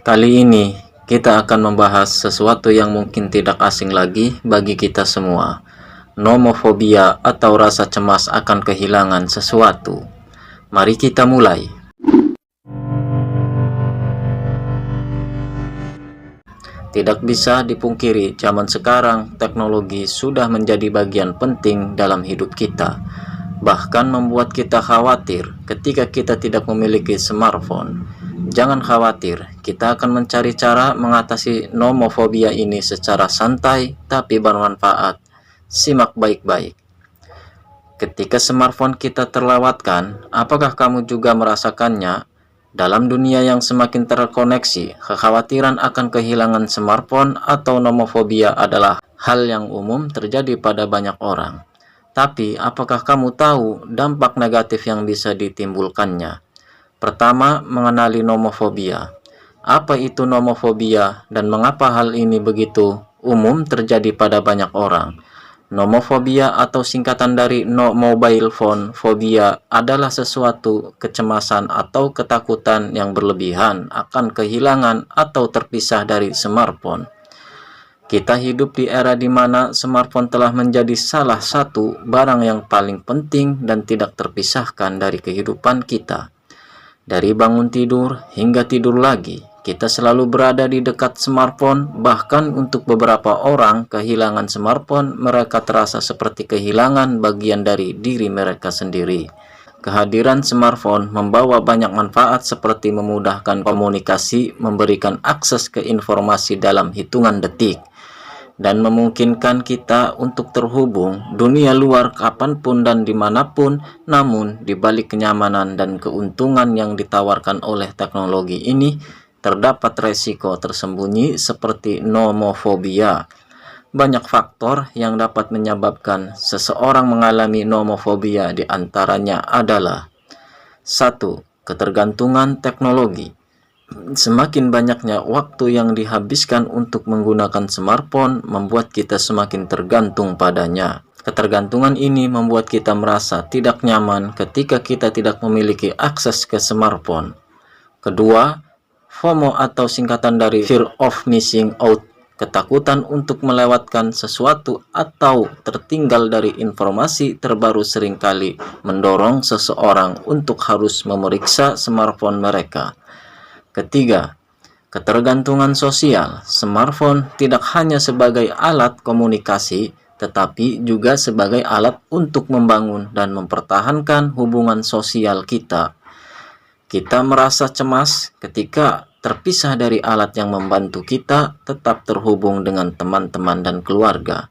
Kali ini kita akan membahas sesuatu yang mungkin tidak asing lagi bagi kita semua, nomofobia atau rasa cemas akan kehilangan sesuatu. Mari kita mulai. Tidak bisa dipungkiri, zaman sekarang teknologi sudah menjadi bagian penting dalam hidup kita, bahkan membuat kita khawatir ketika kita tidak memiliki smartphone. Jangan khawatir, kita akan mencari cara mengatasi nomofobia ini secara santai tapi bermanfaat. Simak baik-baik. Ketika smartphone kita terlewatkan, apakah kamu juga merasakannya? Dalam dunia yang semakin terkoneksi, kekhawatiran akan kehilangan smartphone atau nomofobia adalah hal yang umum terjadi pada banyak orang. Tapi, apakah kamu tahu dampak negatif yang bisa ditimbulkannya? Pertama, mengenali nomofobia. Apa itu nomofobia dan mengapa hal ini begitu umum terjadi pada banyak orang? Nomofobia atau singkatan dari no mobile phone phobia adalah sesuatu kecemasan atau ketakutan yang berlebihan akan kehilangan atau terpisah dari smartphone. Kita hidup di era di mana smartphone telah menjadi salah satu barang yang paling penting dan tidak terpisahkan dari kehidupan kita. Dari bangun tidur hingga tidur lagi, kita selalu berada di dekat smartphone. Bahkan untuk beberapa orang, kehilangan smartphone mereka terasa seperti kehilangan bagian dari diri mereka sendiri. Kehadiran smartphone membawa banyak manfaat seperti memudahkan komunikasi, memberikan akses ke informasi dalam hitungan detik, dan memungkinkan kita untuk terhubung dunia luar kapanpun dan dimanapun. Namun, di balik kenyamanan dan keuntungan yang ditawarkan oleh teknologi ini, terdapat resiko tersembunyi seperti nomofobia. Banyak faktor yang dapat menyebabkan seseorang mengalami nomofobia, diantaranya adalah 1. Ketergantungan teknologi. Semakin banyaknya waktu yang dihabiskan untuk menggunakan smartphone membuat kita semakin tergantung padanya. Ketergantungan ini membuat kita merasa tidak nyaman ketika kita tidak memiliki akses ke smartphone. Kedua, FOMO atau singkatan dari Fear of Missing Out, ketakutan untuk melewatkan sesuatu atau tertinggal dari informasi terbaru seringkali mendorong seseorang untuk harus memeriksa smartphone mereka. Ketiga, ketergantungan sosial. Smartphone tidak hanya sebagai alat komunikasi, tetapi juga sebagai alat untuk membangun dan mempertahankan hubungan sosial kita. Kita merasa cemas ketika terpisah dari alat yang membantu kita tetap terhubung dengan teman-teman dan keluarga.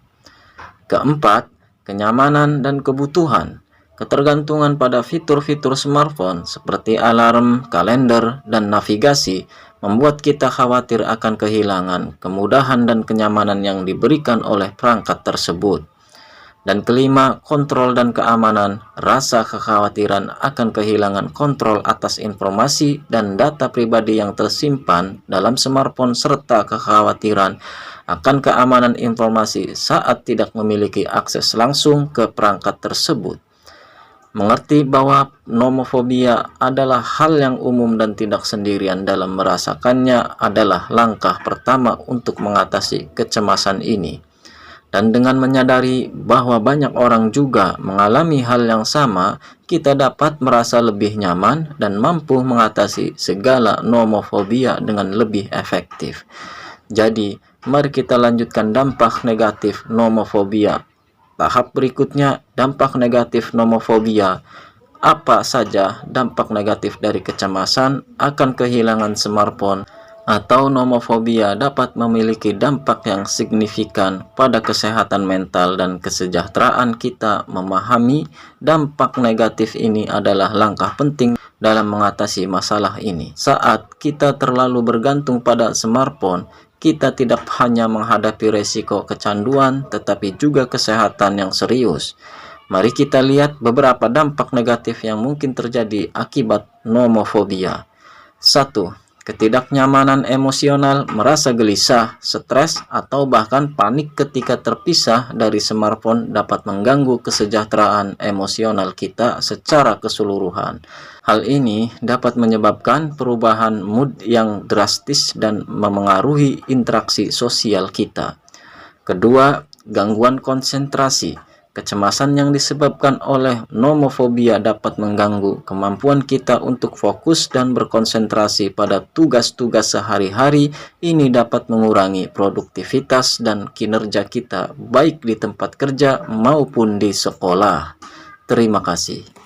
Keempat, kenyamanan dan kebutuhan. Ketergantungan pada fitur-fitur smartphone seperti alarm, kalender, dan navigasi membuat kita khawatir akan kehilangan kemudahan dan kenyamanan yang diberikan oleh perangkat tersebut. Dan kelima, kontrol dan keamanan. Rasa kekhawatiran akan kehilangan kontrol atas informasi dan data pribadi yang tersimpan dalam smartphone serta kekhawatiran akan keamanan informasi saat tidak memiliki akses langsung ke perangkat tersebut. Mengerti bahwa nomofobia adalah hal yang umum dan tidak sendirian dalam merasakannya adalah langkah pertama untuk mengatasi kecemasan ini. Dan dengan menyadari bahwa banyak orang juga mengalami hal yang sama, kita dapat merasa lebih nyaman dan mampu mengatasi segala nomofobia dengan lebih efektif. Jadi, mari kita lanjutkan dampak negatif nomofobia. Tahap berikutnya, dampak negatif nomofobia. Apa saja dampak negatif dari kecemasan akan kehilangan smartphone atau nomofobia? Dapat memiliki dampak yang signifikan pada kesehatan mental dan kesejahteraan kita. Memahami dampak negatif ini adalah langkah penting dalam mengatasi masalah ini. Saat kita terlalu bergantung pada smartphone, kita tidak hanya menghadapi resiko kecanduan, tetapi juga kesehatan yang serius. Mari kita lihat beberapa dampak negatif yang mungkin terjadi akibat nomofobia. 1. Ketidaknyamanan emosional, merasa gelisah, stres, atau bahkan panik ketika terpisah dari smartphone dapat mengganggu kesejahteraan emosional kita secara keseluruhan. Hal ini dapat menyebabkan perubahan mood yang drastis dan memengaruhi interaksi sosial kita. Kedua, gangguan konsentrasi. Kecemasan yang disebabkan oleh nomofobia dapat mengganggu kemampuan kita untuk fokus dan berkonsentrasi pada tugas-tugas sehari-hari. Ini dapat mengurangi produktivitas dan kinerja kita baik di tempat kerja maupun di sekolah. Terima kasih.